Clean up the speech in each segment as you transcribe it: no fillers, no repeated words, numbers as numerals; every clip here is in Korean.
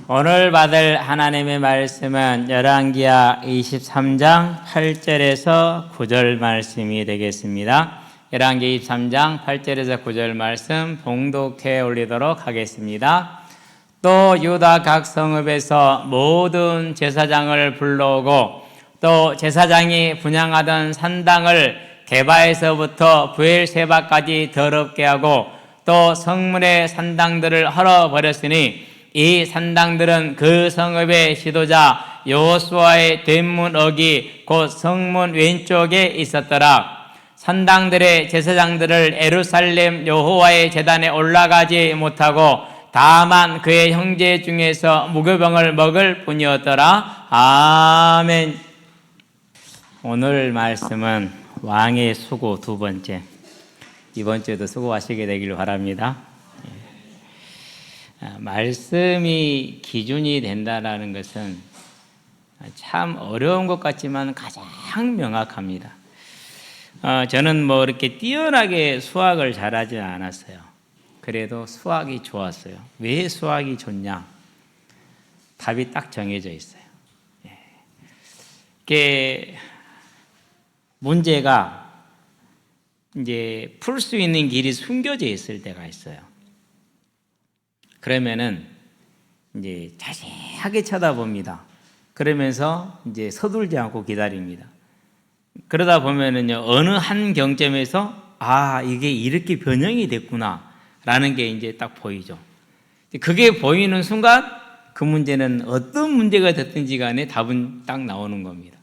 오늘 받을 하나님의 말씀은 열왕기하 23장 8절에서 9절 말씀이 되겠습니다. 열왕기 23장 8절에서 9절 말씀 봉독해 올리도록 하겠습니다. 또 유다 각 성읍에서 모든 제사장을 불러오고 또 제사장이 분향하던 산당을 게바에서부터 브엘세바까지 더럽게 하고 또 성문의 산당들을 헐어버렸으니 이 산당들은 그 성읍의 지도자 여호수아의 된문억이 곧 성문 왼쪽에 있었더라. 산당들의 제사장들을 예루살렘 여호와의 제단에 올라가지 못하고 다만 그의 형제 중에서 무교병을 먹을 뿐이었더라. 아멘. 오늘 말씀은 왕의 수고 두 번째. 이번 주에도 수고하시게 되길 바랍니다. 말씀이 기준이 된다는 것은 참 어려운 것 같지만 가장 명확합니다. 저는 이렇게 뛰어나게 수학을 잘하지 않았어요. 그래도 수학이 좋았어요. 왜 수학이 좋냐? 답이 딱 정해져 있어요. 이게 문제가 이제 풀 수 있는 길이 숨겨져 있을 때가 있어요. 그러면은 이제 자세하게 쳐다봅니다. 그러면서 이제 서둘지 않고 기다립니다. 그러다 보면은요, 어느 한 경점에서 이게 이렇게 변형이 됐구나라는 게 이제 딱 보이죠. 그게 보이는 순간 그 문제는 어떤 문제가 됐든지 간에 답은 딱 나오는 겁니다.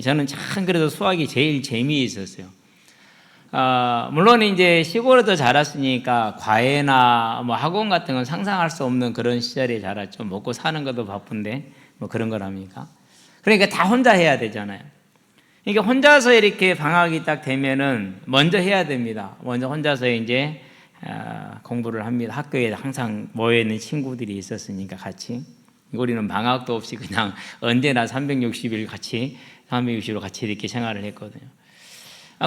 저는 참 그래도 수학이 제일 재미있었어요. 물론 이제 시골에도 자랐으니까 과외나 학원 같은 건 상상할 수 없는 그런 시절에 자랐죠. 먹고 사는 것도 바쁜데 그런 걸 합니까? 그러니까 다 혼자 해야 되잖아요. 그러니까 혼자서 이렇게 방학이 딱 되면은 먼저 해야 됩니다. 먼저 혼자서 이제 공부를 합니다. 학교에 항상 모여 있는 친구들이 있었으니까 같이. 우리는 방학도 없이 그냥 언제나 360일 같이 360일 같이 이렇게 생활을 했거든요.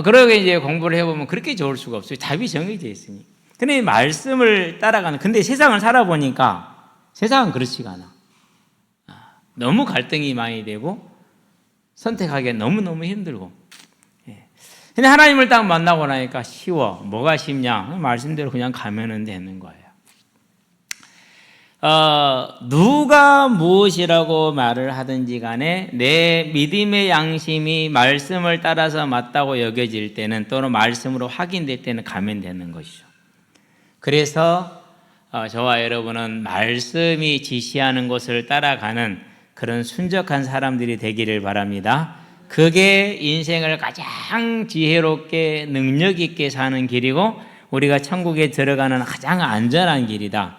그러게 이제 공부를 해보면 그렇게 좋을 수가 없어요. 답이 정해져 있으니. 근데 말씀을 따라가는, 근데 세상을 살아보니까 세상은 그렇지가 않아. 너무 갈등이 많이 되고 선택하기가 너무너무 힘들고. 근데 하나님을 딱 만나고 나니까 쉬워. 뭐가 쉽냐? 말씀대로 그냥 가면은 되는 거예요. 누가 무엇이라고 말을 하든지 간에 내 믿음의 양심이 말씀을 따라서 맞다고 여겨질 때는 또는 말씀으로 확인될 때는 가면 되는 것이죠. 그래서 저와 여러분은 말씀이 지시하는 것을 따라가는 그런 순적한 사람들이 되기를 바랍니다. 그게 인생을 가장 지혜롭게 능력 있게 사는 길이고 우리가 천국에 들어가는 가장 안전한 길이다.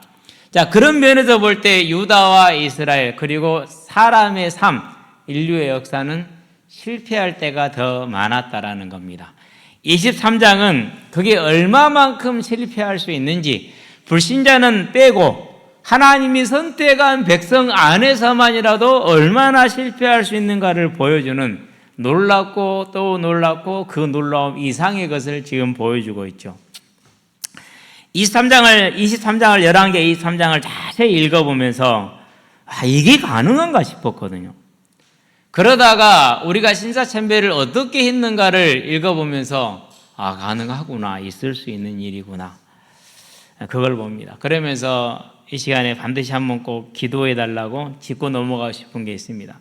자, 그런 면에서 볼 때 유다와 이스라엘 그리고 사람의 삶, 인류의 역사는 실패할 때가 더 많았다라는 겁니다. 23장은 그게 얼마만큼 실패할 수 있는지, 불신자는 빼고 하나님이 선택한 백성 안에서만이라도 얼마나 실패할 수 있는가를 보여주는 놀랍고 또 놀랍고 그 놀라움 이상의 것을 지금 보여주고 있죠. 23장을 열왕기 23장을 자세히 읽어보면서 이게 가능한가 싶었거든요. 그러다가 우리가 신사참배를 어떻게 했는가를 읽어보면서 가능하구나, 있을 수 있는 일이구나, 그걸 봅니다. 그러면서 이 시간에 반드시 한번 꼭 기도해 달라고 짚고 넘어가고 싶은 게 있습니다.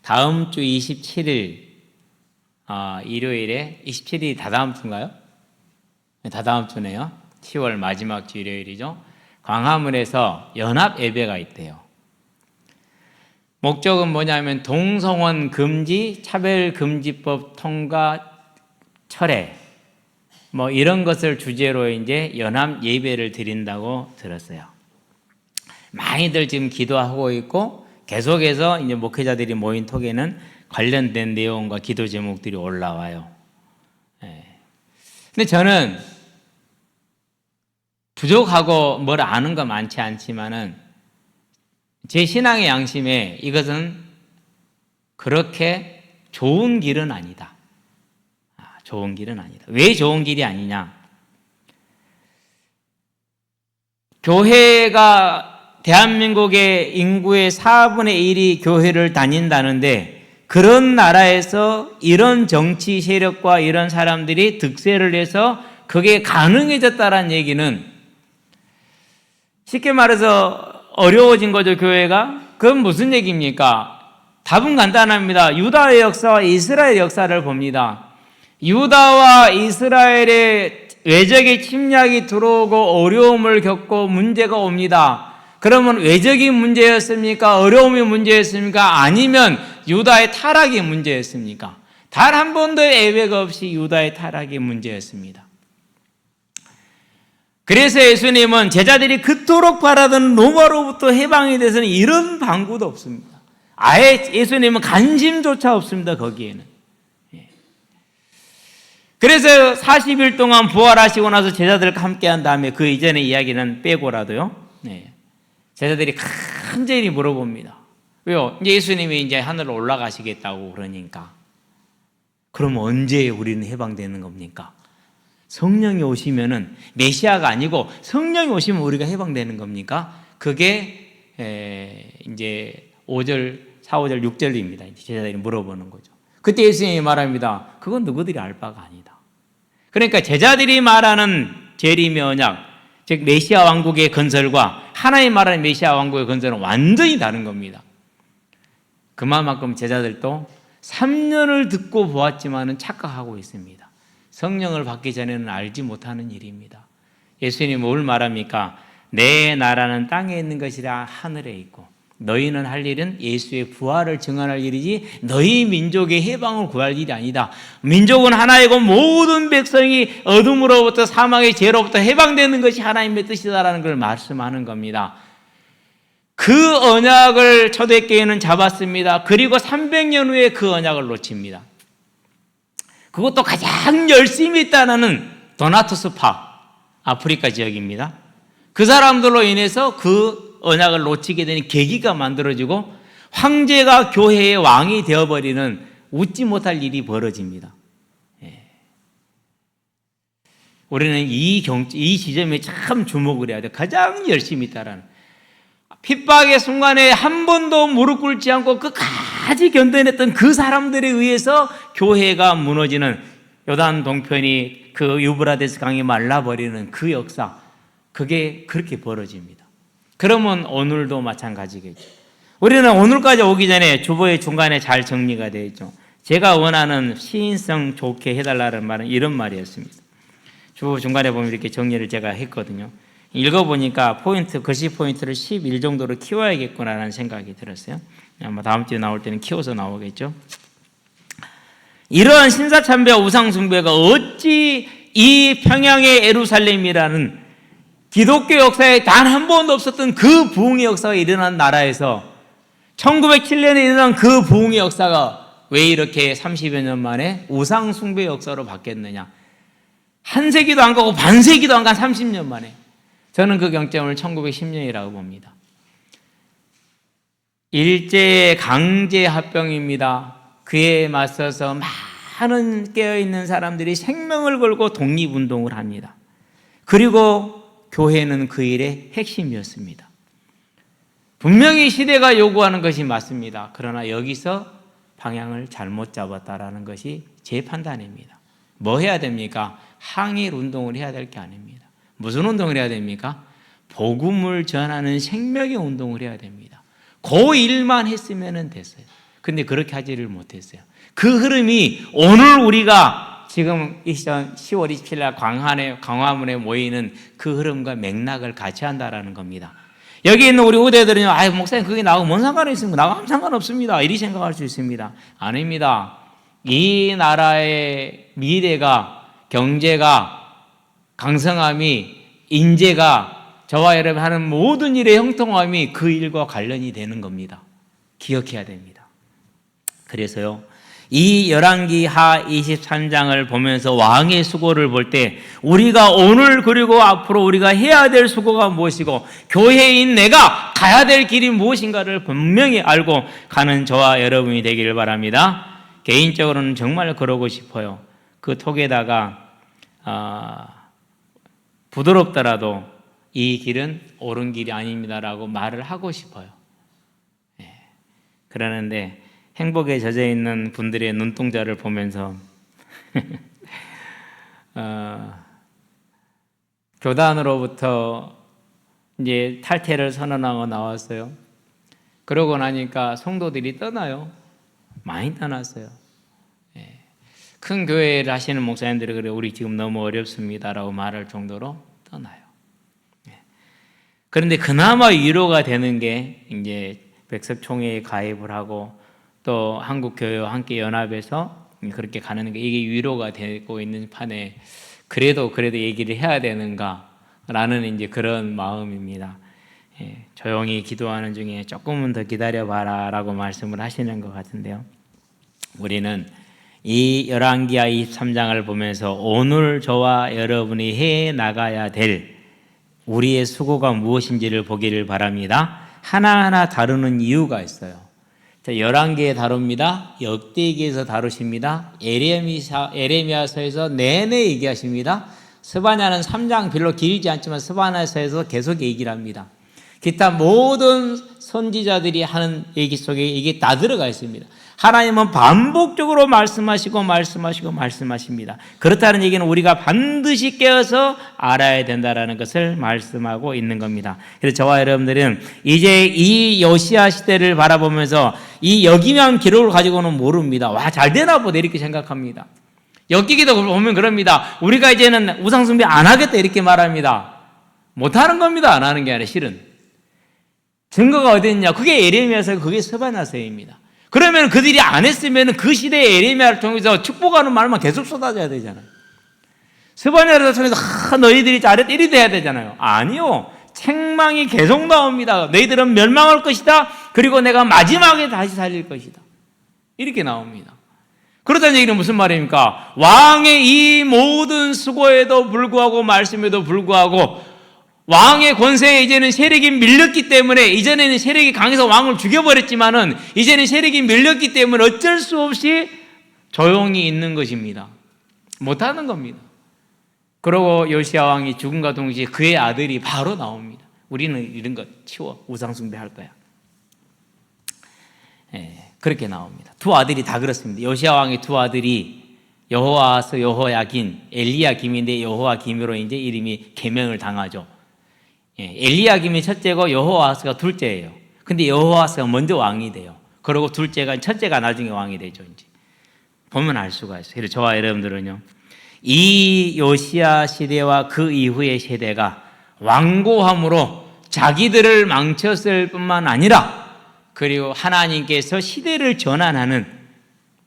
다음 주 27일 일요일에 27일이 다다음 주인가요? 네, 다다음 주네요. 10월 마지막 주 일요일이죠. 광화문에서 연합 예배가 있대요. 목적은 뭐냐면 동성혼 금지, 차별금지법 통과 철회 이런 것을 주제로 이제 연합 예배를 드린다고 들었어요. 많이들 지금 기도하고 있고 계속해서 이제 목회자들이 모인 톡에는 관련된 내용과 기도 제목들이 올라와요. 근데 저는 부족하고 뭘 아는 거 많지 않지만은 제 신앙의 양심에 이것은 그렇게 좋은 길은 아니다. 좋은 길은 아니다. 왜 좋은 길이 아니냐? 교회가 대한민국의 인구의 4분의 1이 교회를 다닌다는데 그런 나라에서 이런 정치 세력과 이런 사람들이 득세를 해서 그게 가능해졌다는 얘기는 쉽게 말해서 어려워진 거죠, 교회가. 그건 무슨 얘기입니까? 답은 간단합니다. 유다의 역사와 이스라엘 역사를 봅니다. 유다와 이스라엘의 외적의 침략이 들어오고 어려움을 겪고 문제가 옵니다. 그러면 외적인 문제였습니까? 어려움이 문제였습니까? 아니면 유다의 타락이 문제였습니까? 단 한 번도 예외가 없이 유다의 타락이 문제였습니다. 그래서 예수님은 제자들이 그토록 바라던 로마로부터 해방이 돼서는 이런 방구도 없습니다. 아예 예수님은 관심조차 없습니다, 거기에는. 그래서 40일 동안 부활하시고 나서 제자들과 함께 한 다음에 그 이전의 이야기는 빼고라도요, 제자들이 간절히 물어봅니다. 왜요? 이제 예수님이 이제 하늘로 올라가시겠다고 그러니까. 그럼 언제 우리는 해방되는 겁니까? 성령이 오시면은 메시아가 아니고 성령이 오시면 우리가 해방되는 겁니까? 그게 이제 5절, 4, 5절, 6절입니다. 제자들이 물어보는 거죠. 그때 예수님이 말합니다. 그건 너희들이 알 바가 아니다. 그러니까 제자들이 말하는 재림의 언약, 즉 메시아 왕국의 건설과 하나님 말하는 메시아 왕국의 건설은 완전히 다른 겁니다. 그만큼 제자들도 3년을 듣고 보았지만은 착각하고 있습니다. 성령을 받기 전에는 알지 못하는 일입니다. 예수님은 뭘 말합니까? 내 나라는 땅에 있는 것이라 하늘에 있고 너희는 할 일은 예수의 부활을 증언할 일이지 너희 민족의 해방을 구할 일이 아니다. 민족은 하나이고 모든 백성이 어둠으로부터 사망의 죄로부터 해방되는 것이 하나님의 뜻이다라는 걸 말씀하는 겁니다. 그 언약을 초대교회는 잡았습니다. 그리고 300년 후에 그 언약을 놓칩니다. 그것도 가장 열심히 따르는 도나투스파, 아프리카 지역입니다. 그 사람들로 인해서 그 언약을 놓치게 되는 계기가 만들어지고 황제가 교회의 왕이 되어버리는 웃지 못할 일이 벌어집니다. 우리는 이 지점에 참 주목을 해야 돼요. 가장 열심히 따르는. 핍박의 순간에 한 번도 무릎 꿇지 않고 끝까지 견뎌냈던 그 사람들에 의해서 교회가 무너지는, 요단 동편이 그 유브라데스 강이 말라버리는 그 역사, 그게 그렇게 벌어집니다. 그러면 오늘도 마찬가지겠죠. 우리는 오늘까지 오기 전에 주보의 중간에 잘 정리가 되어 있죠. 제가 원하는 시인성 좋게 해달라는 말은 이런 말이었습니다. 주보 중간에 보면 이렇게 정리를 제가 했거든요. 읽어보니까 글씨 포인트를 11 정도로 키워야겠구나라는 생각이 들었어요. 아마 다음 주에 나올 때는 키워서 나오겠죠. 이러한 신사참배와 우상숭배가 어찌 이 평양의 예루살렘이라는 기독교 역사에 단 한 번도 없었던 그 부흥의 역사가 일어난 나라에서 1907년에 일어난 그 부흥의 역사가 왜 이렇게 30여 년 만에 우상숭배 역사로 바뀌었느냐. 한 세기도 안 가고 반 세기도 안 간 30년 만에. 저는 그 경점을 1910년이라고 봅니다. 일제의 강제 합병입니다. 그에 맞서서 많은 깨어있는 사람들이 생명을 걸고 독립운동을 합니다. 그리고 교회는 그 일의 핵심이었습니다. 분명히 시대가 요구하는 것이 맞습니다. 그러나 여기서 방향을 잘못 잡았다라는 것이 제 판단입니다. 뭐 해야 됩니까? 항일 운동을 해야 될 게 아닙니다. 무슨 운동을 해야 됩니까? 복음을 전하는 생명의 운동을 해야 됩니다. 그 일만 했으면 됐어요. 근데 그렇게 하지를 못했어요. 그 흐름이 오늘 우리가 지금 10월 27일 날 광화문에 모이는 그 흐름과 맥락을 같이 한다라는 겁니다. 여기 있는 우리 후대들은요, 목사님 그게 나하고 뭔 상관이 있습니까? 나하고 아무 상관없습니다. 이리 생각할 수 있습니다. 아닙니다. 이 나라의 미래가, 경제가, 강성함이, 인재가, 저와 여러분 하는 모든 일의 형통함이 그 일과 관련이 되는 겁니다. 기억해야 됩니다. 그래서요, 이 열왕기 하 23장을 보면서 왕의 수고를 볼 때 우리가 오늘 그리고 앞으로 우리가 해야 될 수고가 무엇이고 교회인 내가 가야 될 길이 무엇인가를 분명히 알고 가는 저와 여러분이 되기를 바랍니다. 개인적으로는 정말 그러고 싶어요. 그 톡에다가 부드럽더라도 이 길은 옳은 길이 아닙니다라고 말을 하고 싶어요. 그러는데 행복에 젖어 있는 분들의 눈동자를 보면서 교단으로부터 이제 탈퇴를 선언하고 나왔어요. 그러고 나니까 성도들이 떠나요. 많이 떠났어요. 큰 교회를 하시는 목사님들이 그래 우리 지금 너무 어렵습니다라고 말할 정도로 떠나요. 그런데 그나마 위로가 되는 게 이제 백석총회에 가입을 하고 또 한국교회와 함께 연합해서 그렇게 가는 게 이게 위로가 되고 있는 판에 그래도 얘기를 해야 되는가라는 이제 그런 마음입니다. 조용히 기도하는 중에 조금은 더 기다려봐라라고 말씀을 하시는 것 같은데요. 우리는 이 열왕기하 23장을 보면서 오늘 저와 여러분이 해 나가야 될 우리의 수고가 무엇인지를 보기를 바랍니다. 하나하나 다루는 이유가 있어요. 열왕기에 다룹니다. 역대기에서 다루십니다. 에레미야서에서 내내 얘기하십니다. 스바냐는 3장 별로 길지 않지만 스바냐서에서 계속 얘기를 합니다. 기타 모든 선지자들이 하는 얘기 속에 이게 다 들어가 있습니다. 하나님은 반복적으로 말씀하십니다. 그렇다는 얘기는 우리가 반드시 깨어서 알아야 된다는 것을 말씀하고 있는 겁니다. 그래서 저와 여러분들은 이제 이 요시야 시대를 바라보면서 이 역기명 기록을 가지고는 모릅니다. 와, 잘 되나 보다 이렇게 생각합니다. 역기기도 보면 그럽니다. 우리가 이제는 우상숭배 안 하겠다 이렇게 말합니다. 못하는 겁니다. 안 하는 게 아니라 실은. 증거가 어디 있냐? 그게 에레미야서, 그게 스바냐서입니다. 그러면 그들이 안 했으면 그 시대의 에레미야를 통해서 축복하는 말만 계속 쏟아져야 되잖아요. 스바냐를 통해서 너희들이 잘했다 이리 돼야 되잖아요. 아니요. 책망이 계속 나옵니다. 너희들은 멸망할 것이다. 그리고 내가 마지막에 다시 살릴 것이다. 이렇게 나옵니다. 그렇다는 얘기는 무슨 말입니까? 왕의 이 모든 수고에도 불구하고 말씀에도 불구하고 왕의 권세에 이제는 세력이 밀렸기 때문에 이전에는 세력이 강해서 왕을 죽여버렸지만은 이제는 세력이 밀렸기 때문에 어쩔 수 없이 조용히 있는 것입니다. 못하는 겁니다. 그리고 요시야 왕이 죽음과 동시에 그의 아들이 바로 나옵니다. 우리는 이런 거 치워 우상 숭배할 거야. 그렇게 나옵니다. 두 아들이 다 그렇습니다. 요시야 왕의 두 아들이 여호아스, 여호야긴, 엘리야김인데 여호야김으로 이제 이름이 계명을 당하죠. 엘리야김이 첫째고 여호아스가 둘째예요. 근데 여호아스가 먼저 왕이 돼요. 그리고 첫째가 나중에 왕이 되죠. 이제 보면 알 수가 있어요. 그래서 저와 여러분들은요, 이 요시야 시대와 그 이후의 세대가 완고함으로 자기들을 망쳤을 뿐만 아니라 그리고 하나님께서 시대를 전환하는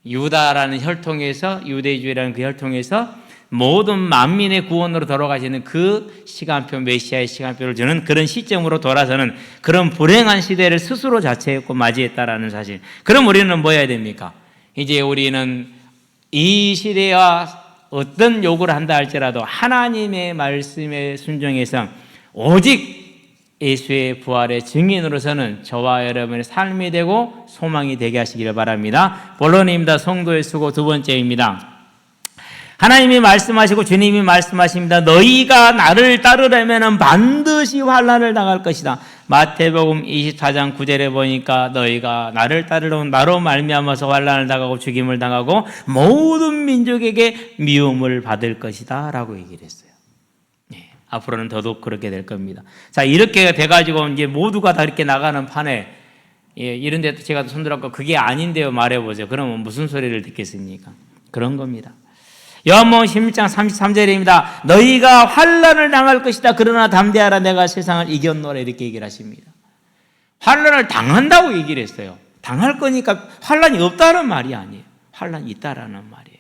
유다라는 혈통에서 유대주의라는 그 혈통에서 모든 만민의 구원으로 돌아가시는 그 시간표, 메시아의 시간표를 주는 그런 시점으로 돌아서는 그런 불행한 시대를 스스로 자처했고 맞이했다라는 사실. 그럼 우리는 뭐 해야 됩니까? 이제 우리는 이 시대와 어떤 요구를 한다 할지라도 하나님의 말씀에 순종해서 오직 예수의 부활의 증인으로서는 저와 여러분의 삶이 되고 소망이 되게 하시기를 바랍니다. 본론입니다. 성도의 수고 두 번째입니다. 하나님이 말씀하시고 주님이 말씀하십니다. 너희가 나를 따르려면 반드시 환난을 당할 것이다. 마태복음 24장 9절에 보니까 너희가 나를 따르려면 나로 말미암아서 환난을 당하고 죽임을 당하고 모든 민족에게 미움을 받을 것이다 라고 얘기를 했어요. 앞으로는 더더욱 그렇게 될 겁니다. 자, 이렇게 돼가지고 이제 모두가 다 이렇게 나가는 판에 이런 데도 제가 손들었고 그게 아닌데요 말해보세요. 그러면 무슨 소리를 듣겠습니까? 그런 겁니다. 요한복음 16장 33절입니다. 너희가 환난을 당할 것이다. 그러나 담대하라 내가 세상을 이겼노라 이렇게 얘기를 하십니다. 환난을 당한다고 얘기를 했어요. 당할 거니까 환난이 없다는 말이 아니에요. 환난이 있다라는 말이에요.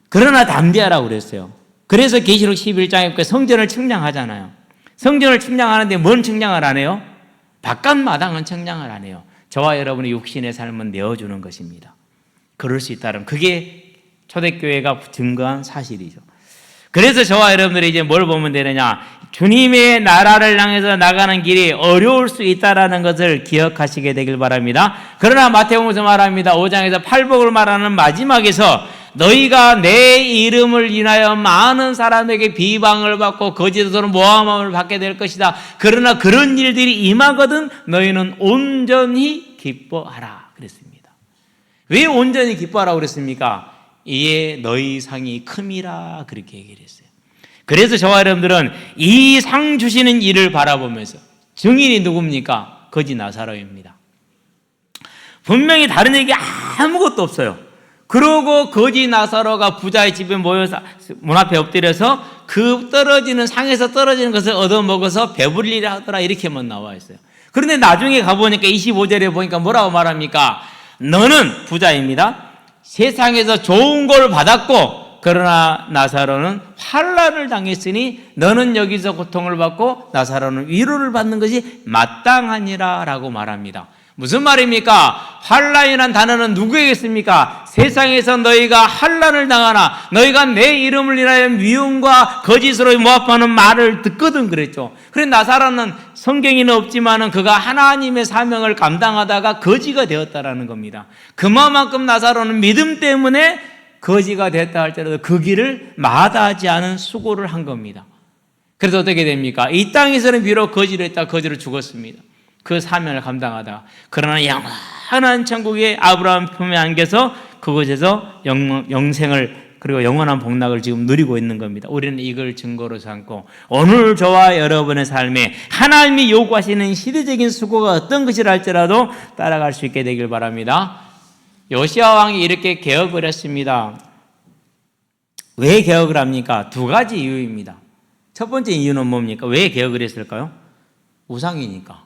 그러나 담대하라고 그랬어요. 그래서 계시록 11장에 성전을 측량하잖아요. 성전을 측량하는데 뭔 측량을 안 해요? 바깥 마당은 측량을 안 해요. 저와 여러분의 육신의 삶은 내어주는 것입니다. 그럴 수 있다면 그게 초대교회가 증거한 사실이죠. 그래서 저와 여러분들이 이제 뭘 보면 되느냐? 주님의 나라를 향해서 나가는 길이 어려울 수 있다는 것을 기억하시게 되길 바랍니다. 그러나 마태복음에서 말합니다. 5장에서 팔복을 말하는 마지막에서 너희가 내 이름을 인하여 많은 사람에게 비방을 받고 거짓으로 모함을 받게 될 것이다. 그러나 그런 일들이 임하거든 너희는 온전히 기뻐하라 그랬습니다. 왜 온전히 기뻐하라고 그랬습니까? 이에 너희 상이 큼이라 그렇게 얘기를 했어요. 그래서 저와 여러분들은 이 상 주시는 일을 바라보면서 증인이 누굽니까? 거지 나사로입니다. 분명히 다른 얘기 아무것도 없어요. 그러고 거지 나사로가 부자의 집에 모여서 문 앞에 엎드려서 그 떨어지는 상에서 떨어지는 것을 얻어먹어서 배부리라 하더라 이렇게만 나와 있어요. 그런데 나중에 가보니까 25절에 보니까 뭐라고 말합니까? 너는 부자입니다. 세상에서 좋은 걸 받았고 그러나 나사로는 환난을 당했으니 너는 여기서 고통을 받고 나사로는 위로를 받는 것이 마땅하니라 라고 말합니다. 무슨 말입니까? 환난이란 단어는 누구에게 씁니까? 세상에서 너희가 환난을 당하나 너희가 내 이름을 인하여 미움과 거짓으로 모함하는 말을 듣거든 그랬죠. 그래 나사로는 성경에는 없지만은 그가 하나님의 사명을 감당하다가 거지가 되었다라는 겁니다. 그만큼 나사로는 믿음 때문에 거지가 됐다 할지라도 그 길을 마다하지 않은 수고를 한 겁니다. 그래서 어떻게 됩니까? 이 땅에서는 비록 거지로 했다 거지로 죽었습니다. 그 사명을 감당하다가 그러나 영원한 천국의 아브라함 품에 안겨서 그곳에서 영생을 그리고 영원한 복락을 지금 누리고 있는 겁니다. 우리는 이걸 증거로 삼고 오늘 저와 여러분의 삶에 하나님이 요구하시는 시대적인 수고가 어떤 것이라 할지라도 따라갈 수 있게 되길 바랍니다. 요시야 왕이 이렇게 개혁을 했습니다. 왜 개혁을 합니까? 두 가지 이유입니다. 첫 번째 이유는 뭡니까? 왜 개혁을 했을까요? 우상이니까.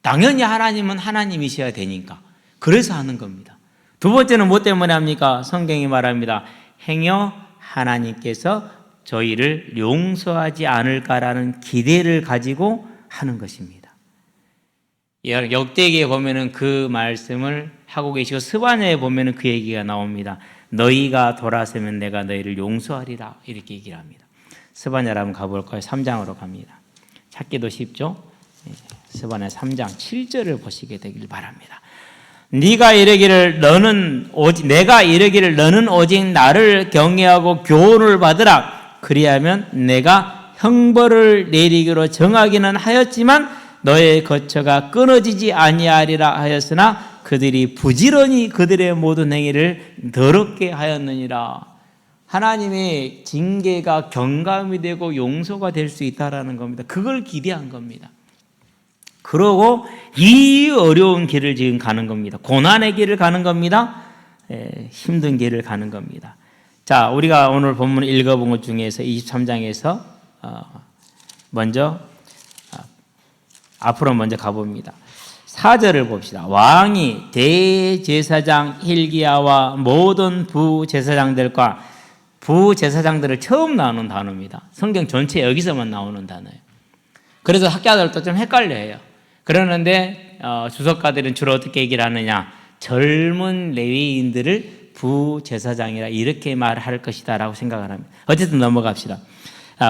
당연히 하나님은 하나님이셔야 되니까. 그래서 하는 겁니다. 두 번째는 뭐 때문에 합니까? 성경이 말합니다. 행여 하나님께서 저희를 용서하지 않을까라는 기대를 가지고 하는 것입니다. 역대기에 보면은 그 말씀을 하고 계시고 스바냐에 보면은 그 얘기가 나옵니다. 너희가 돌아서면 내가 너희를 용서하리라 이렇게 얘기를 합니다. 스바냐를 한번 가볼까요? 3장으로 갑니다. 찾기도 쉽죠? 스바냐 3장 7절을 보시게 되길 바랍니다. 내가 이르기를 너는 오직 나를 경외하고 교훈을 받으라. 그리하면 내가 형벌을 내리기로 정하기는 하였지만 너의 거처가 끊어지지 아니하리라 하였으나 그들이 부지런히 그들의 모든 행위를 더럽게 하였느니라. 하나님의 징계가 경감이 되고 용서가 될 수 있다라는 겁니다. 그걸 기대한 겁니다. 그러고 이 어려운 길을 지금 가는 겁니다. 고난의 길을 가는 겁니다. 힘든 길을 가는 겁니다. 자, 우리가 오늘 본문을 읽어본 것 중에서 23장에서 앞으로 먼저 가봅니다. 4절을 봅시다. 왕이 대제사장 hil기야와 모든 부제사장들과 부제사장들을 처음 나오는 단어입니다. 성경 전체 여기서만 나오는 단어예요. 그래서 학자들도 좀 헷갈려해요. 그러는데 주석가들은 주로 어떻게 얘기를 하느냐? 젊은 레위인들을 부제사장이라 이렇게 말할 것이다 라고 생각을 합니다. 어쨌든 넘어갑시다.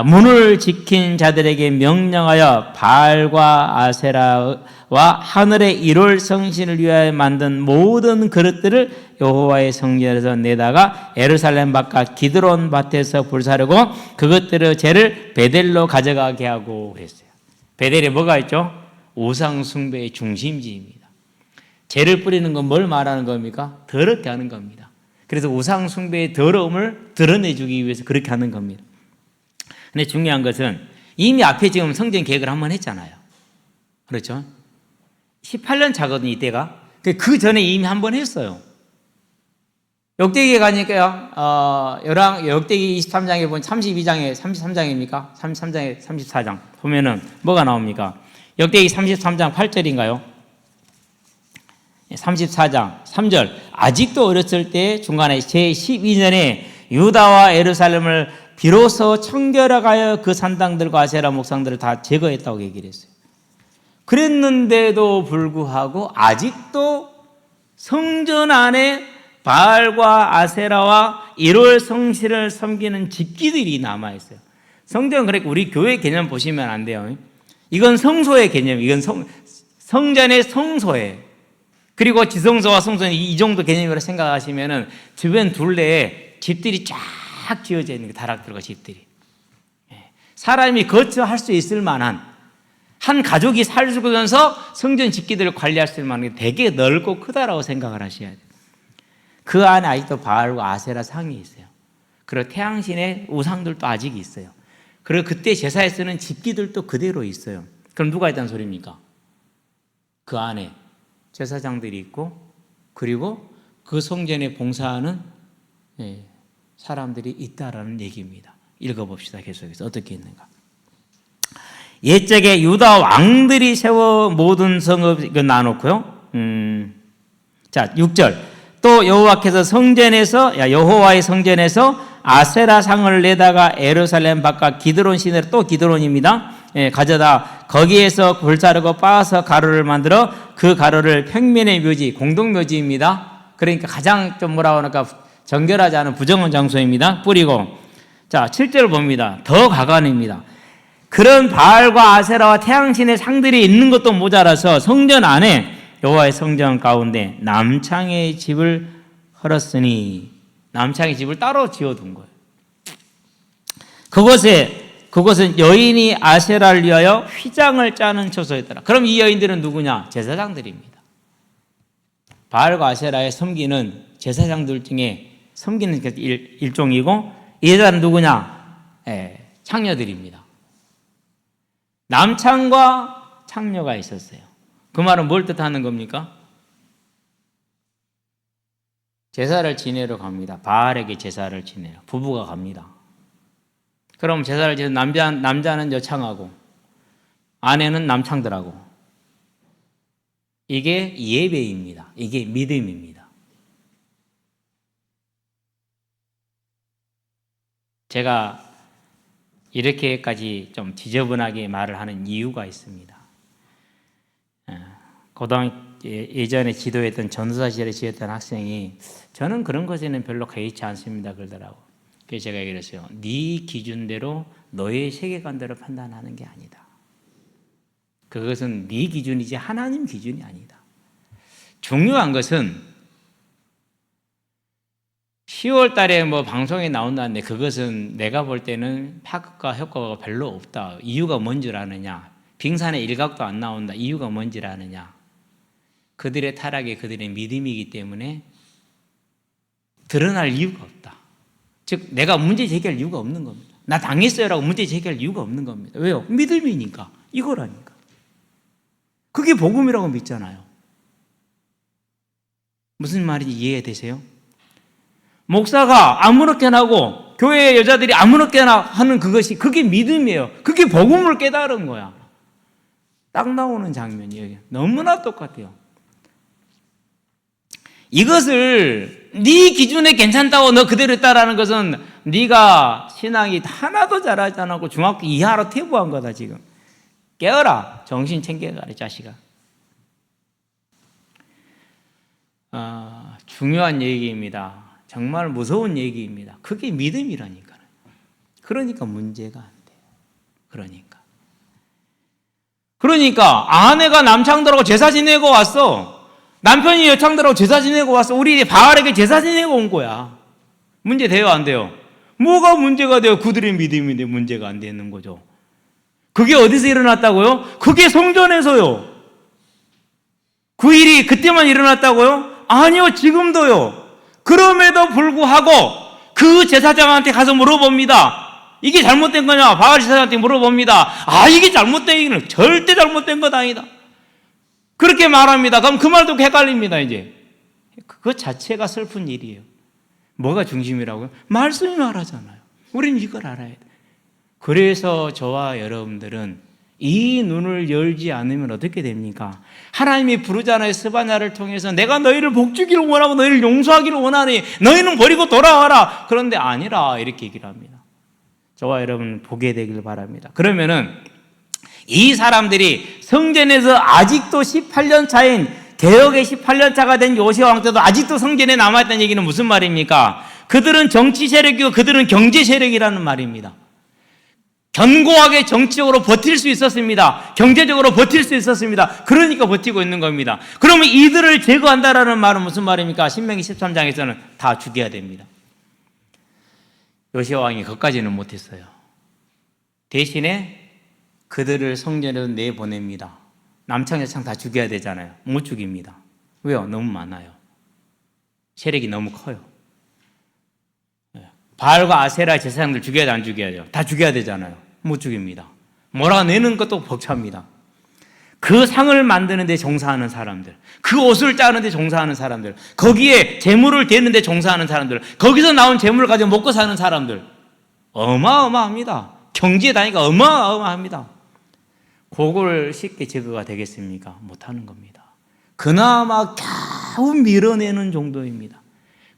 문을 지킨 자들에게 명령하여 바알과 아세라와 하늘의 1월 성신을 위하여 만든 모든 그릇들을 여호와의 성전에서 내다가 예루살렘 바깥 기드론 밭에서 불사르고 그것들의 재를 베델로 가져가게 하고 그랬어요. 베델에 뭐가 있죠? 우상 숭배의 중심지입니다. 재를 뿌리는 건 뭘 말하는 겁니까? 더럽게 하는 겁니다. 그래서 우상 숭배의 더러움을 드러내주기 위해서 그렇게 하는 겁니다. 근데 중요한 것은 이미 앞에 지금 성전 계획을 한번 했잖아요. 그렇죠? 18년 차거든요, 이때가. 그 전에 이미 한번 했어요. 역대기에 가니까요, 역대기 23장에 보면 32장에 33장입니까? 33장에 34장 보면은 뭐가 나옵니까? 역대기 33장 8절인가요? 34장 3절. 아직도 어렸을 때 중간에 제12년에 유다와 예루살렘을 비로소 청결하여 그 산당들과 아세라 목상들을 다 제거했다고 얘기를 했어요. 그랬는데도 불구하고 아직도 성전 안에 바알과 아세라와 1월 성신을 섬기는 집기들이 남아있어요. 성전, 그러니까 우리 교회 개념 보시면 안 돼요. 이건 성소의 개념, 이건 성전의 성소예요. 그리고 지성소와 성소는 이 정도 개념으로 생각하시면은 주변 둘레에 집들이 쫙 지어져 있는 게 다락들과 집들이. 사람이 거처할 수 있을 만한 한 가족이 살면서 성전 집기들을 관리할 수 있을 만한 게 되게 넓고 크다라고 생각을 하셔야 돼요. 그 안에 아직도 바알과 아세라 상이 있어요. 그리고 태양신의 우상들도 아직 있어요. 그리고 그때 제사에 쓰는 집기들도 그대로 있어요. 그럼 누가 있다는 소리입니까? 그 안에 제사장들이 있고 그리고 그 성전에 봉사하는 사람들이 있다라는 얘기입니다. 읽어봅시다. 계속해서 어떻게 있는가. 옛적에 유다 왕들이 세워 모든 성읍 나눴고요. 자, 6절. 또 여호와께서 여호와의 성전에서 아세라 상을 내다가 예루살렘 바깥 기드론 시내로, 또 기드론입니다. 가져다 거기에서 골 자르고 빻아서 가루를 만들어 그 가루를 평민의 묘지, 공동묘지입니다. 그러니까 가장 좀 뭐라고 하니까 정결하지 않은 부정한 장소입니다. 뿌리고. 자, 7절 봅니다. 더 가관입니다. 그런 바알과 아세라와 태양신의 상들이 있는 것도 모자라서 성전 안에 여호와의 성전 가운데 남창의 집을 헐었으니, 남창의 집을 따로 지어둔 거예요. 그곳은 여인이 아세라를 위하여 휘장을 짜는 처소였더라. 그럼 이 여인들은 누구냐? 제사장들입니다. 바알과 아세라에 섬기는 제사장들 중에 섬기는 일종이고, 이 여자는 누구냐? 창녀들입니다. 남창과 창녀가 있었어요. 그 말은 뭘 뜻하는 겁니까? 제사를 지내러 갑니다. 바알에게 제사를 지내러 부부가 갑니다. 그럼 제사를 지내서 남자는 여창하고 아내는 남창들하고, 이게 예배입니다. 이게 믿음입니다. 제가 이렇게까지 좀 지저분하게 말을 하는 이유가 있습니다. 예전에 지도했던 전도사 시절에 지었던 학생이 저는 그런 것에는 별로 개의치 않습니다 그러더라고. 그래서 제가 얘기를 했어요. 네 기준대로 너의 세계관대로 판단하는 게 아니다. 그것은 네 기준이지 하나님 기준이 아니다. 중요한 것은 10월 달에 뭐 방송에 나온다는데 그것은 내가 볼 때는 파급과 효과가 별로 없다. 이유가 뭔 줄 아느냐? 빙산의 일각도 안 나온다. 이유가 뭔 줄 아느냐? 그들의 타락이 그들의 믿음이기 때문에 드러날 이유가 없다. 즉 내가 문제 제기할 이유가 없는 겁니다. 나 당했어요라고 문제 제기할 이유가 없는 겁니다. 왜요? 믿음이니까. 이거라니까. 그게 복음이라고 믿잖아요. 무슨 말인지 이해되세요? 목사가 아무렇게나 하고 교회 여자들이 아무렇게나 하는 그게 믿음이에요. 그게 복음을 깨달은 거야. 딱 나오는 장면이에요. 너무나 똑같아요. 이것을 네 기준에 괜찮다고 너 그대로 따라하는 것은 네가 신앙이 하나도 잘하지 않고 중학교 이하로 퇴보한 거다. 지금 깨어라. 정신 챙겨가라 자식아. 중요한 얘기입니다. 정말 무서운 얘기입니다. 그게 믿음이라니까요. 그러니까 문제가 안 돼요. 그러니까 아내가 남창들하고 제사 지내고 왔어. 남편이 여창들하고 제사 지내고 왔어. 우리 바알에게 제사 지내고 온 거야. 문제 돼요, 안 돼요? 뭐가 문제가 돼요? 그들의 믿음인데 문제가 안 되는 거죠. 그게 어디서 일어났다고요? 그게 성전에서요. 그 일이 그때만 일어났다고요? 아니요, 지금도요. 그럼에도 불구하고 그 제사장한테 가서 물어봅니다. 이게 잘못된 거냐? 바알 제사장한테 물어봅니다. 이게 잘못된 얘기는 절대 잘못된 것 아니다. 그렇게 말합니다. 그럼 그 말도 헷갈립니다. 이제 그것 자체가 슬픈 일이에요. 뭐가 중심이라고요? 말씀이 말하잖아요. 우리는 이걸 알아야 돼. 그래서 저와 여러분들은 이 눈을 열지 않으면 어떻게 됩니까? 하나님이 부르잖아요. 스바냐를 통해서 내가 너희를 복주기를 원하고 너희를 용서하기를 원하니 너희는 버리고 돌아와라. 그런데 아니라 이렇게 얘기를 합니다. 저와 여러분 보게 되길 바랍니다. 그러면은 이 사람들이 성전에서 아직도 18년 차인 개혁의 18년 차가 된 요시아 왕 때도 아직도 성전에 남아있다는 얘기는 무슨 말입니까? 그들은 정치 세력이고 그들은 경제 세력이라는 말입니다. 견고하게 정치적으로 버틸 수 있었습니다. 경제적으로 버틸 수 있었습니다. 그러니까 버티고 있는 겁니다. 그러면 이들을 제거한다라는 말은 무슨 말입니까? 신명기 13장에서는 다 죽여야 됩니다. 요시야 왕이 그것까지는 못했어요. 대신에 그들을 성전으로 내보냅니다. 남창 여창 다 죽여야 되잖아요. 못 죽입니다. 왜요? 너무 많아요. 세력이 너무 커요. 바알과 아세라 제사장들 죽여야 돼, 안 죽여야 돼요? 다 죽여야 되잖아요. 못 죽입니다. 몰아내는 것도 벅찹니다. 그 상을 만드는 데 종사하는 사람들, 그 옷을 짜는 데 종사하는 사람들, 거기에 재물을 대는 데 종사하는 사람들, 거기서 나온 재물을 가지고 먹고 사는 사람들, 어마어마합니다. 경제에 다니까 어마어마합니다. 그걸 쉽게 제거가 되겠습니까? 못하는 겁니다. 그나마 겨우 밀어내는 정도입니다.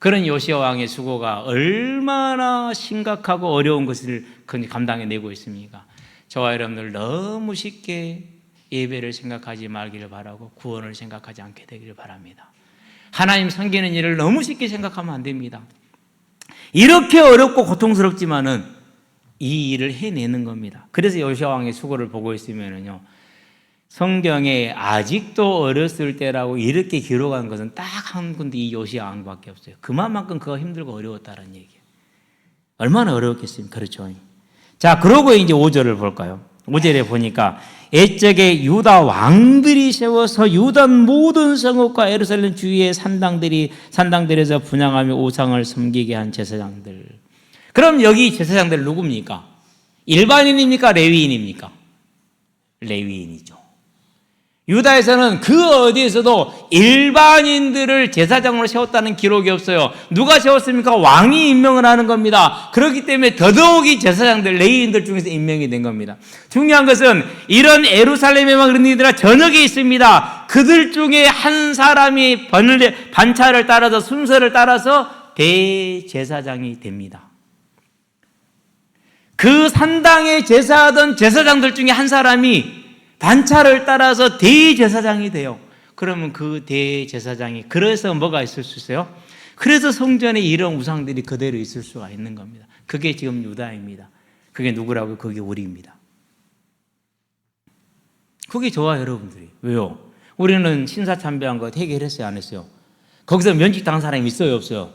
그런 요시야 왕의 수고가 얼마나 심각하고 어려운 것을 감당해내고 있습니까? 저와 여러분들 너무 쉽게 예배를 생각하지 말기를 바라고 구원을 생각하지 않게 되기를 바랍니다. 하나님 섬기는 일을 너무 쉽게 생각하면 안 됩니다. 이렇게 어렵고 고통스럽지만은 이 일을 해내는 겁니다. 그래서 요시야 왕의 수고를 보고 있으면은요, 성경에 아직도 어렸을 때라고 이렇게 기록한 것은 딱 한 군데 이 요시야 왕밖에 없어요. 그만큼 그가 힘들고 어려웠다는 얘기예요. 얼마나 어려웠겠습니까? 그렇죠. 자, 그러고 이제 5절을 볼까요? 5절에 보니까 옛적에 유다 왕들이 세워서 유다 모든 성읍과 예루살렘 주위의 산당들에서 분향하며 우상을 섬기게 한 제사장들. 그럼 여기 제사장들 누굽니까? 일반인입니까? 레위인입니까? 레위인이죠. 유다에서는 그 어디에서도 일반인들을 제사장으로 세웠다는 기록이 없어요. 누가 세웠습니까? 왕이 임명을 하는 겁니다. 그렇기 때문에 더더욱이 제사장들, 레위인들 중에서 임명이 된 겁니다. 중요한 것은 이런 예루살렘에만 그런 일들이 저녁에 있습니다. 그들 중에 한 사람이 반차를 따라서 순서를 따라서 대제사장이 됩니다. 그 산당에 제사하던 제사장들 중에 한 사람이 반차를 따라서 대제사장이 돼요. 그러면 그 대제사장이, 그래서 뭐가 있을 수 있어요? 그래서 성전에 이런 우상들이 그대로 있을 수가 있는 겁니다. 그게 지금 유다입니다. 그게 누구라고요? 그게 우리입니다. 그게 저와 여러분들이. 왜요? 우리는 신사참배한 거 해결했어요, 안 했어요? 거기서 면직당한 사람이 있어요, 없어요?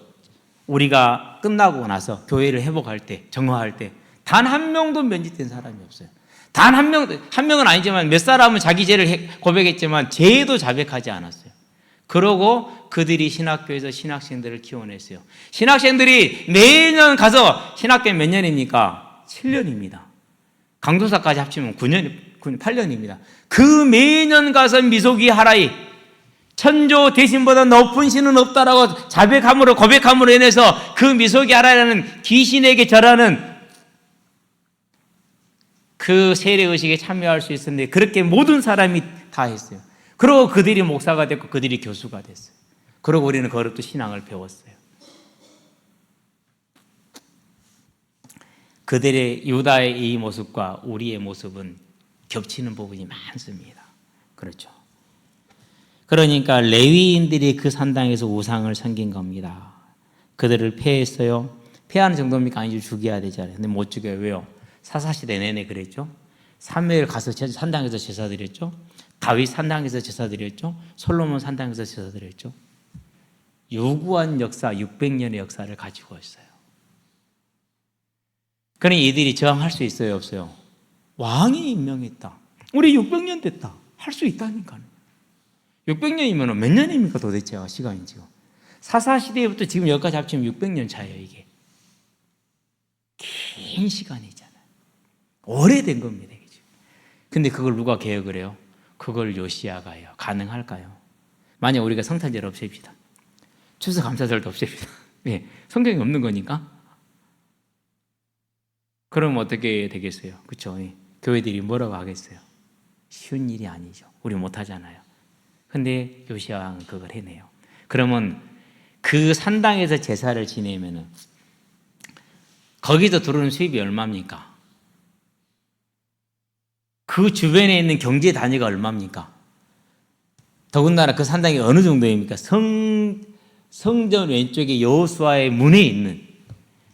우리가 끝나고 나서 교회를 회복할 때, 정화할 때 단 한 명도 면직된 사람이 없어요. 단 한 명은 아니지만 몇 사람은 자기 죄를 고백했지만 죄도 자백하지 않았어요. 그러고 그들이 신학교에서 신학생들을 키워냈어요. 신학생들이 매년 가서 신학교 몇 년입니까? 7년입니다. 강도사까지 합치면 8년입니다. 그 매년 가서 미소기 하라이, 천조 대신보다 높은 신은 없다라고 자백함으로 고백함으로 인해서 그 미소기 하라이라는 귀신에게 절하는 그 세례의식에 참여할 수 있었는데 그렇게 모든 사람이 다 했어요. 그리고 그들이 목사가 됐고 그들이 교수가 됐어요. 그리고 우리는 그걸로 또 신앙을 배웠어요. 그들의 유다의 이 모습과 우리의 모습은 겹치는 부분이 많습니다. 그렇죠. 그러니까 레위인들이 그 산당에서 우상을 섬긴 겁니다. 그들을 폐했어요. 폐하는 정도입니까? 아니죠. 죽여야 되잖아요. 근데 못 죽여요. 왜요? 사사시대 내내 그랬죠. 사무엘 가서 산당에서 제사 드렸죠. 다윗 산당에서 제사 드렸죠. 솔로몬 산당에서 제사 드렸죠. 유구한 역사, 600년의 역사를 가지고 있어요. 그러니 이들이 저항할 수 있어요, 없어요? 왕이 임명했다. 우리 600년 됐다. 할 수 있다니까요. 600년이면 몇 년입니까 도대체 시간이 지금. 사사시대부터 지금 여기까지 합치면 600년 차예요, 이게. 긴 시간이잖아요. 오래된 겁니다. 근데 그걸 누가 개혁을 해요? 그걸 요시야가 해요. 가능할까요? 만약 우리가 성탄절 없앱시다. 추수감사절도 없앱시다. 네, 성경이 없는 거니까. 그럼 어떻게 되겠어요? 그렇죠? 교회들이 뭐라고 하겠어요? 쉬운 일이 아니죠. 우리 못하잖아요. 근데 요시야 왕은 그걸 해내요. 그러면 그 산당에서 제사를 지내면은 거기서 들어오는 수입이 얼마입니까? 그 주변에 있는 경제 단위가 얼마입니까? 더군다나 그 산당이 어느 정도입니까? 성전 왼쪽에 여호수아의 문에 있는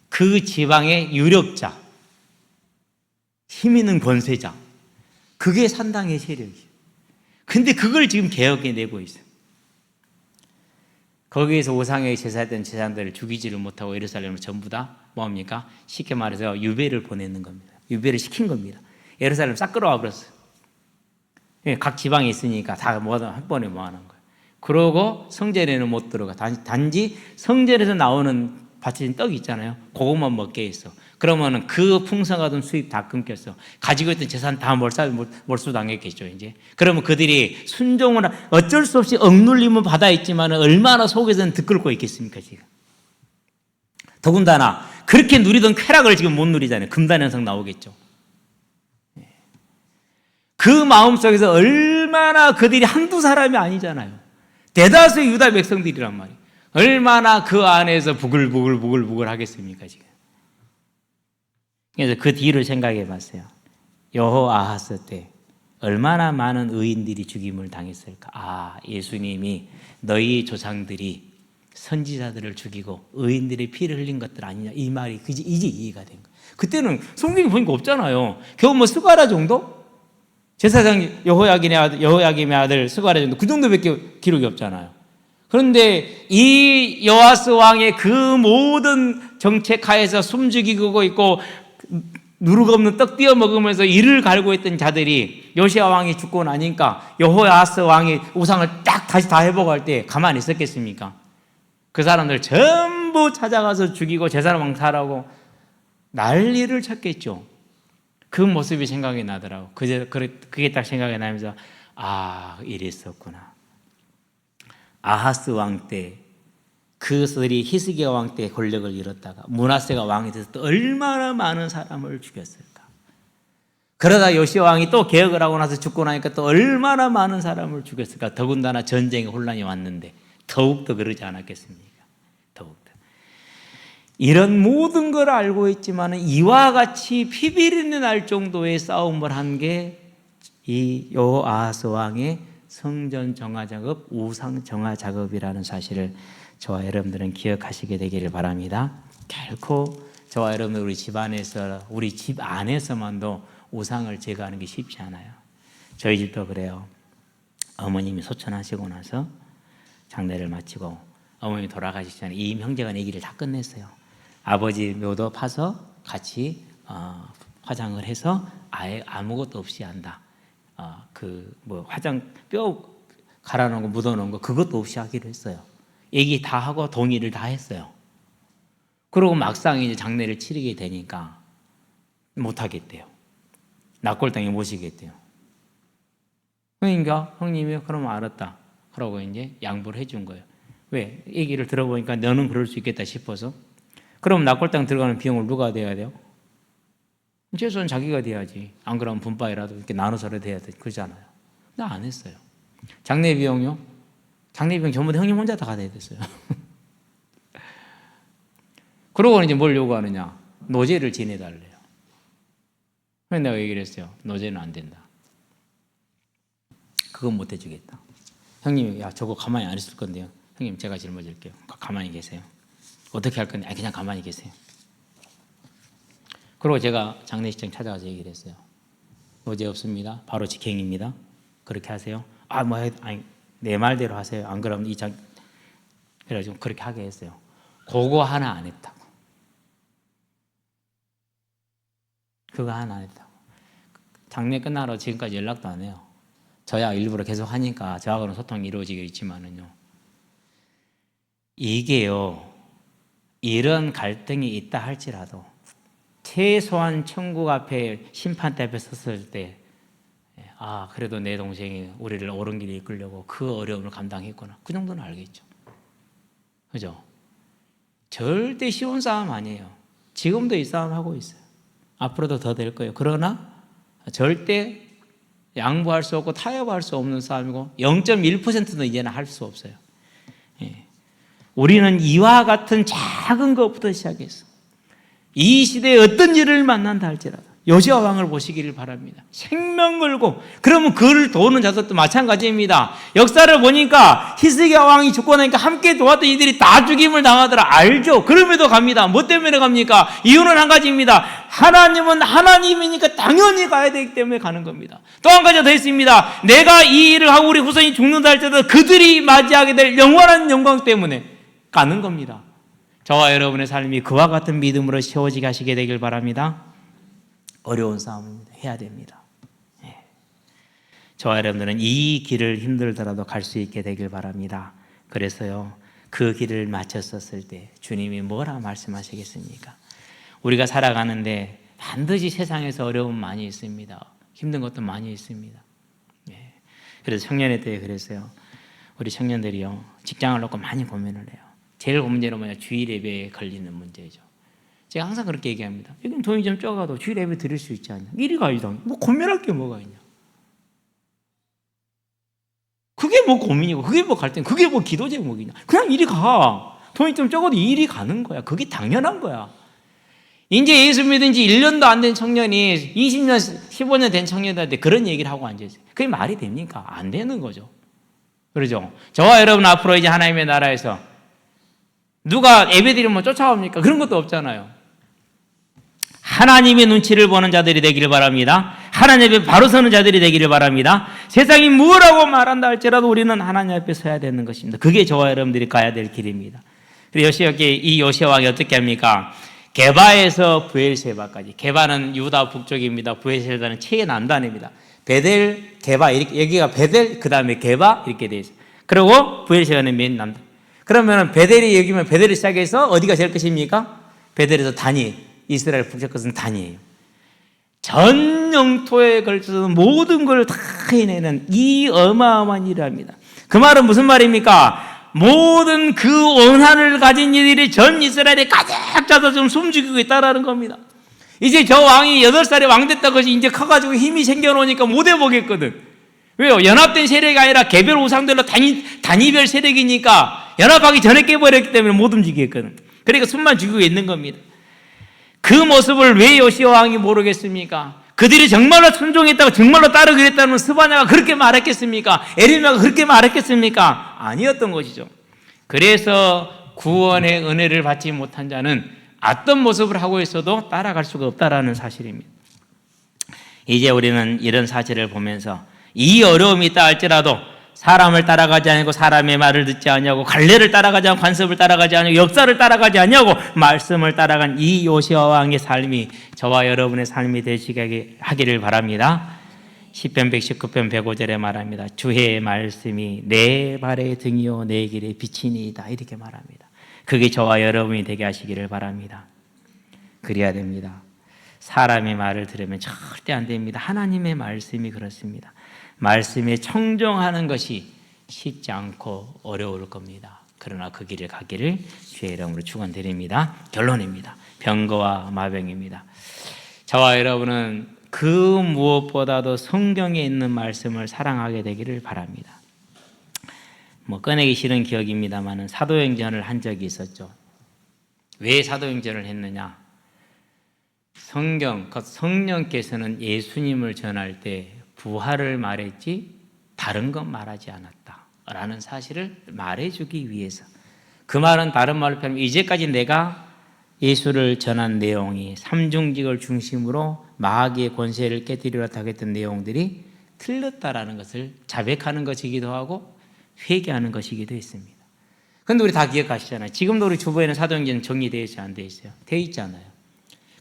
그 지방의 유력자, 힘 있는 권세자, 그게 산당의 세력이에요. 근데 그걸 지금 개혁해내고 있어요. 거기에서 우상에게 제사했던 제사장들을 죽이지를 못하고 예루살렘을 전부 다 뭡니까? 쉽게 말해서 유배를 보내는 겁니다. 유배를 시킨 겁니다. 예루살렘 싹 끌어와 버렸어요. 각 지방에 있으니까 다 한 번에 모아놓은 거예요. 그러고 성전에는 못 들어가. 단지 성전에서 나오는 바쳐진 떡 있잖아요. 그것만 먹게 했어. 그러면은 그 풍성하던 수입 다 끊겼어. 가지고 있던 재산 다 몰수당했겠죠, 이제. 그러면 그들이 순종을 어쩔 수 없이 억눌림은 받아 있지만 얼마나 속에서는 들끓고 있겠습니까, 지금. 더군다나 그렇게 누리던 쾌락을 지금 못 누리잖아요. 금단현상 나오겠죠. 그 마음속에서 얼마나 그들이 한두 사람이 아니잖아요. 대다수의 유다 백성들이란 말이에요. 얼마나 그 안에서 부글부글 하겠습니까, 지금. 그래서 그 뒤를 생각해 봤어요. 여호아하스 때 얼마나 많은 의인들이 죽임을 당했을까. 아, 예수님이 너희 조상들이 선지자들을 죽이고 의인들의 피를 흘린 것들 아니냐, 이 말이 이제 이해가 된 거예요. 그때는 성경에 보니까 없잖아요. 겨우 뭐 스가랴 정도? 제사장 여호야김의 아들 스가랴 정도, 그 정도밖에 기록이 없잖아요. 그런데 이 요아스 왕의 그 모든 정책 하에서 숨죽이고 있고 누룩 없는 떡 띄어 먹으면서 이를 갈고 있던 자들이 요시야 왕이 죽고 나니까 여호야스 왕이 우상을 딱 다시 다 회복할 때 가만히 있었겠습니까? 그 사람들 전부 찾아가서 죽이고 제사를 왕탈하고 난리를 쳤겠죠. 그 모습이 생각이 나더라고. 그게 딱 생각이 나면서 아, 이랬었구나. 아하스 왕 때 그들이 히스기야 왕 때 권력을 잃었다가 므낫세가 왕이 돼서 또 얼마나 많은 사람을 죽였을까. 그러다 요시야 왕이 또 개혁을 하고 나서 죽고 나니까 또 얼마나 많은 사람을 죽였을까. 더군다나 전쟁의 혼란이 왔는데 더욱더 그러지 않았겠습니까? 더욱더. 이런 모든 걸 알고 있지만 이와 같이 피비린내 날 정도의 싸움을 한 게 이 여호아하스 왕의 성전 정화 작업, 우상 정화 작업이라는 사실을 저와 여러분들은 기억하시게 되기를 바랍니다. 결코 저와 여러분들 우리 집 안에서, 우리 집 안에서만도 우상을 제거하는 게 쉽지 않아요. 저희 집도 그래요. 어머님이 소천하시고 나서 장례를 마치고 어머님이 돌아가시기 전에 이임 형제가 내기를 다 끝냈어요. 아버지 묘도 파서 같이 화장을 해서 아예 아무것도 없이 한다. 화장 뼈 갈아놓은 거 묻어놓은 거 그것도 없이 하기로 했어요. 얘기 다 하고 동의를 다 했어요. 그리고 막상 이제 장례를 치르게 되니까 못 하겠대요. 낙골당에 모시겠대요. 그러니까 형님이 그러면 알았다. 그러고 이제 양보를 해준 거예요. 왜? 얘기를 들어보니까 너는 그럴 수 있겠다 싶어서. 그럼 낙골당 들어가는 비용을 누가 대야 돼요? 최소한 자기가 대야지. 안 그러면 분바이라도 이렇게 나눠서라도 해야 돼. 그러잖아요. 나 안 했어요. 장례 비용요? 장례 비용 전부 다 형님 혼자 다 가야 됐어요. 그러고는 이제 뭘 요구하느냐? 노제를 지내달래요. 그래서 내가 얘기를 했어요. 노제는 안 된다. 그건 못 해주겠다. 형님이 야 저거 가만히 안 있을 건데요. 형님 제가 짊어질게요. 가만히 계세요. 어떻게 할 건데? 그냥 가만히 계세요. 그리고 제가 장례식장 찾아가서 얘기를 했어요. 노제 없습니다. 바로 직행입니다. 그렇게 하세요. 내 말대로 하세요. 안 그러면 그래가지고 그렇게 하게 했어요. 그거 하나 안 했다고. 그거 하나 안 했다고. 장례 끝나러 지금까지 연락도 안 해요. 저야 일부러 계속 하니까 저하고는 소통이 이루어지겠지만은요. 이게요. 이런 갈등이 있다 할지라도 최소한 천국 앞에 심판대 앞에 섰을 때 그래도 내 동생이 우리를 옳은 길에 이끌려고 그 어려움을 감당했구나. 그 정도는 알겠죠. 그죠? 절대 쉬운 싸움 아니에요. 지금도 이 싸움 하고 있어요. 앞으로도 더 될 거예요. 그러나 절대 양보할 수 없고 타협할 수 없는 싸움이고 0.1%도 이제는 할 수 없어요. 우리는 이와 같은 작은 것부터 시작했어. 이 시대에 어떤 일을 만난다 할지라도 요시야 왕을 보시기를 바랍니다. 생명 걸고, 그러면 그를 도우는 자들도 마찬가지입니다. 역사를 보니까 히스기야 왕이 죽고 나니까 함께 도왔던 이들이 다 죽임을 당하더라. 알죠? 그럼에도 갑니다. 뭐 때문에 갑니까? 이유는 한 가지입니다. 하나님은 하나님이니까 당연히 가야 되기 때문에 가는 겁니다. 또 한 가지가 더 있습니다. 내가 이 일을 하고 우리 후손이 죽는다 할지라도 그들이 맞이하게 될 영원한 영광 때문에 가는 겁니다. 저와 여러분의 삶이 그와 같은 믿음으로 세워지게 하시게 되길 바랍니다. 어려운 싸움입니다. 해야 됩니다. 예. 저와 여러분들은 이 길을 힘들더라도 갈 수 있게 되길 바랍니다. 그래서요, 그 길을 마쳤었을 때 주님이 뭐라 말씀하시겠습니까? 우리가 살아가는데 반드시 세상에서 어려움 많이 있습니다. 힘든 것도 많이 있습니다. 예. 그래서 청년회 때 그랬어요. 우리 청년들이요, 직장을 놓고 많이 고민을 해요. 제일 문제는 뭐냐? 주일 예배에 걸리는 문제죠. 제가 항상 그렇게 얘기합니다. 여기 돈이 좀 적어도 주일 예배 드릴 수 있지 않냐? 이리 가야지. 뭐 고민할 게 뭐가 있냐? 그게 뭐 고민이고, 그게 뭐 갈등, 그게 뭐 기도 제목이냐? 그냥 이리 가. 돈이 좀 적어도 이리 가는 거야. 그게 당연한 거야. 이제 예수 믿은 지 1년도 안 된 청년이 20년, 15년 된 청년들한테 그런 얘기를 하고 앉아있어요. 그게 말이 됩니까? 안 되는 거죠. 그러죠? 저와 여러분 앞으로 이제 하나님의 나라에서 누가 예배드리면 쫓아옵니까? 그런 것도 없잖아요. 하나님의 눈치를 보는 자들이 되기를 바랍니다. 하나님 앞에 바로 서는 자들이 되기를 바랍니다. 세상이 뭐라고 말한다 할지라도 우리는 하나님 앞에 서야 되는 것입니다. 그게 저와 여러분들이 가야 될 길입니다. 그리고 이 요시야 왕이 어떻게 합니까? 게바에서 브엘세바까지. 게바는 유다 북쪽입니다. 브엘세바는 최애 남단입니다. 베델, 게바, 여기가 베델, 그 다음에 게바 이렇게 돼 있어요. 그리고 브엘세바는 맨 남단. 그러면 베델이 여기면 베델을 시작해서 어디가 제일 끝입니까? 베델에서 단이, 이스라엘 북쪽 끝은 단이에요. 전 영토에 걸쳐서 모든 걸 다 해내는 이 어마어마한 일을 합니다. 그 말은 무슨 말입니까? 모든 그 원한을 가진 이들이 전 이스라엘에 가득 차서 좀 숨죽이고 있다라는 겁니다. 이제 저 왕이 8살에 왕 됐다고 해서 이제 커가지고 힘이 생겨놓으니까 못 해보겠거든. 왜요? 연합된 세력이 아니라 개별 우상들로 단위별 세력이니까 연합하기 전에 깨버렸기 때문에 못 움직이겠거든. 그러니까 숨만 죽이고 있는 겁니다. 그 모습을 왜 요시야 왕이 모르겠습니까? 그들이 정말로 순종했다고 정말로 따르기로 했다면 스바냐가 그렇게 말했겠습니까? 에리미야가 그렇게 말했겠습니까? 아니었던 것이죠. 그래서 구원의 은혜를 받지 못한 자는 어떤 모습을 하고 있어도 따라갈 수가 없다라는 사실입니다. 이제 우리는 이런 사실을 보면서 이 어려움이 있다 할지라도 사람을 따라가지 않고 사람의 말을 듣지 않냐고, 관례를 따라가지 않고 관습을 따라가지 않고 역사를 따라가지 않냐고 말씀을 따라간 이 요시야 왕의 삶이 저와 여러분의 삶이 되시게 하기를 바랍니다. 시편 119편 105절에 말합니다. 주의 말씀이 내 발의 등이요 내 길의 빛이니이다, 이렇게 말합니다. 그게 저와 여러분이 되게 하시기를 바랍니다. 그래야 됩니다. 사람의 말을 들으면 절대 안 됩니다. 하나님의 말씀이 그렇습니다. 말씀에 청종하는 것이 쉽지 않고 어려울 겁니다. 그러나 그 길을 가기를 주의 이름으로 축원드립니다. 결론입니다. 병거와 마병입니다. 저와 여러분은 그 무엇보다도 성경에 있는 말씀을 사랑하게 되기를 바랍니다. 꺼내기 싫은 기억입니다만 사도행전을 한 적이 있었죠. 왜 사도행전을 했느냐? 성령께서는 예수님을 전할 때 부활을 말했지 다른 건 말하지 않았다라는 사실을 말해주기 위해서. 그 말은 다른 말로 표현하면 이제까지 내가 예수를 전한 내용이 삼중직을 중심으로 마귀의 권세를 깨뜨리려 하겠던 내용들이 틀렸다라는 것을 자백하는 것이기도 하고 회개하는 것이기도 했습니다. 그런데 우리 다 기억하시잖아요. 지금도 우리 주보에는 사도행전 정리되어 있어요? 안 되어 있어요? 되어 있잖아요.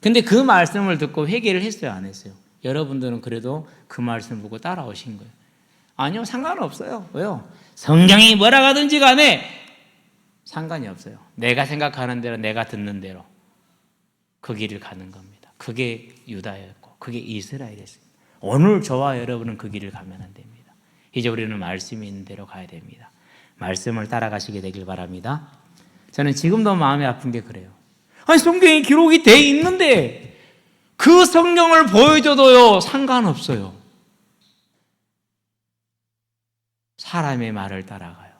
근데 그 말씀을 듣고 회개를 했어요? 안 했어요? 여러분들은 그래도 그 말씀 보고 따라오신 거예요? 아니요, 상관없어요. 왜요? 성경이 뭐라 하든지 간에 상관이 없어요. 내가 생각하는 대로, 내가 듣는 대로 그 길을 가는 겁니다. 그게 유다였고 그게 이스라엘이었습니다. 오늘 저와 여러분은 그 길을 가면 안 됩니다. 이제 우리는 말씀이 있는 대로 가야 됩니다. 말씀을 따라가시게 되길 바랍니다. 저는 지금도 마음이 아픈 게 그래요. 아니, 성경에 기록이 돼 있는데 그 성경을 보여줘도요 상관없어요. 사람의 말을 따라가요.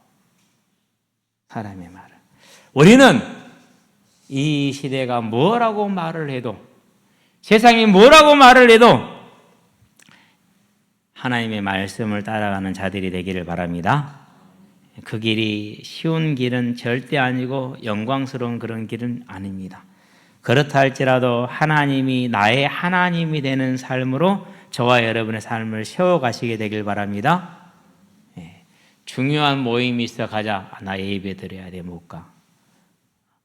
사람의 말을. 우리는 이 시대가 뭐라고 말을 해도 세상이 뭐라고 말을 해도 하나님의 말씀을 따라가는 자들이 되기를 바랍니다. 그 길이 쉬운 길은 절대 아니고 영광스러운 그런 길은 아닙니다. 그렇다 할지라도 하나님이 나의 하나님이 되는 삶으로 저와 여러분의 삶을 세워가시게 되길 바랍니다. 중요한 모임이 있어 가자. 나 예배 드려야 돼. 못 가.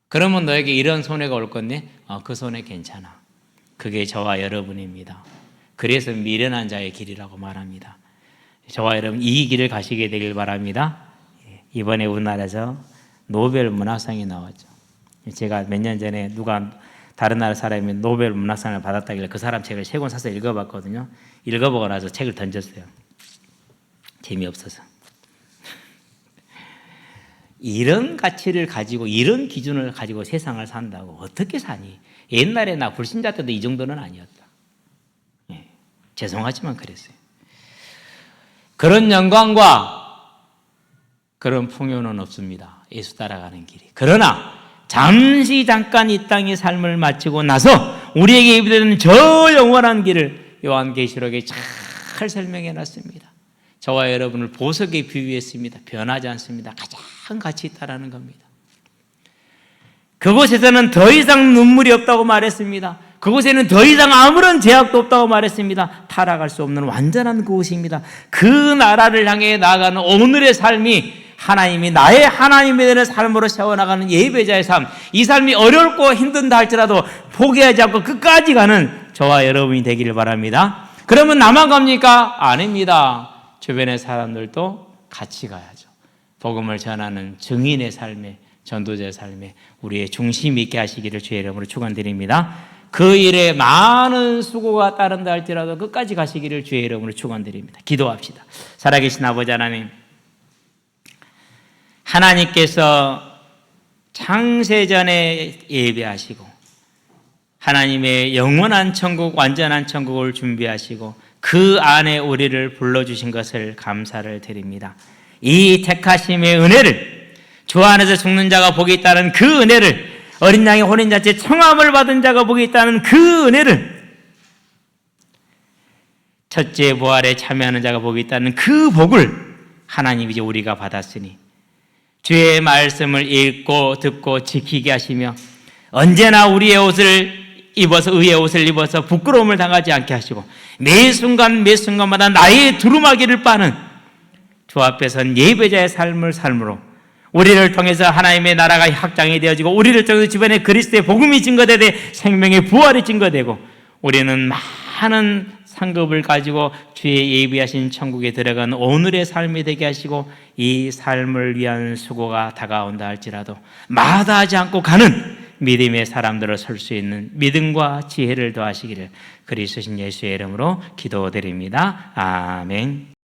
그러면 너에게 이런 손해가 올 건데 그 손해 괜찮아. 그게 저와 여러분입니다. 그래서 미련한 자의 길이라고 말합니다. 저와 여러분 이 길을 가시게 되길 바랍니다. 이번에 우리나라에서 노벨 문학상이 나왔죠. 제가 몇 년 전에 누가 다른 나라 사람이 노벨 문학상을 받았다길래 그 사람 책을 3권 사서 읽어봤거든요. 읽어보고 나서 책을 던졌어요. 재미없어서. 이런 가치를 가지고 이런 기준을 가지고 세상을 산다고 어떻게 사니? 옛날에 나 불신자 때도 이 정도는 아니었다. 죄송하지만 그랬어요. 그런 영광과 그런 풍요는 없습니다. 예수 따라가는 길이. 그러나 잠깐 이 땅의 삶을 마치고 나서 우리에게 예비되는 저 영원한 길을 요한계시록에 잘 설명해 놨습니다. 저와 여러분을 보석에 비유했습니다. 변하지 않습니다. 가장 가치 있다라는 겁니다. 그곳에서는 더 이상 눈물이 없다고 말했습니다. 그곳에는 더 이상 아무런 제약도 없다고 말했습니다. 타락할 수 없는 완전한 그곳입니다. 그 나라를 향해 나아가는 오늘의 삶이 하나님이 나의 하나님이 되는 삶으로 세워나가는 예배자의 삶, 이 삶이 어렵고 힘든다 할지라도 포기하지 않고 끝까지 가는 저와 여러분이 되기를 바랍니다. 그러면 나만 갑니까? 아닙니다. 주변의 사람들도 같이 가야죠. 복음을 전하는 증인의 삶에, 전도자의 삶에 우리의 중심 있게 하시기를 주의 이름으로 축원드립니다. 그 일에 많은 수고가 따른다 할지라도 끝까지 가시기를 주의 이름으로 축원드립니다. 기도합시다. 살아계신 아버지 하나님, 하나님께서 창세전에 예배하시고 하나님의 영원한 천국, 완전한 천국을 준비하시고 그 안에 우리를 불러주신 것을 감사를 드립니다. 이 택하심의 은혜를, 주 안에서 죽는 자가 복이 있다는 그 은혜를, 어린 양의 혼인잔치에 청함을 받은 자가 복이 있다는 그 은혜를, 첫째 부활에 참여하는 자가 복이 있다는 그 복을 하나님 이제 우리가 받았으니 주의 말씀을 읽고 듣고 지키게 하시며 언제나 우리의 옷을 입어서, 의의 옷을 입어서 부끄러움을 당하지 않게 하시고 매 순간 매 순간마다 나의 두루마기를 빠는 주 앞에선 예배자의 삶을 삶으로 우리를 통해서 하나님의 나라가 확장이 되어지고 우리를 통해서 주변에 그리스도의 복음이 증거되되 생명의 부활이 증거되고 우리는 많은 상급을 가지고 주의 예비하신 천국에 들어간 오늘의 삶이 되게 하시고 이 삶을 위한 수고가 다가온다 할지라도 마다하지 않고 가는 믿음의 사람들을 설 수 있는 믿음과 지혜를 더하시기를 그리스도신 예수의 이름으로 기도드립니다. 아멘.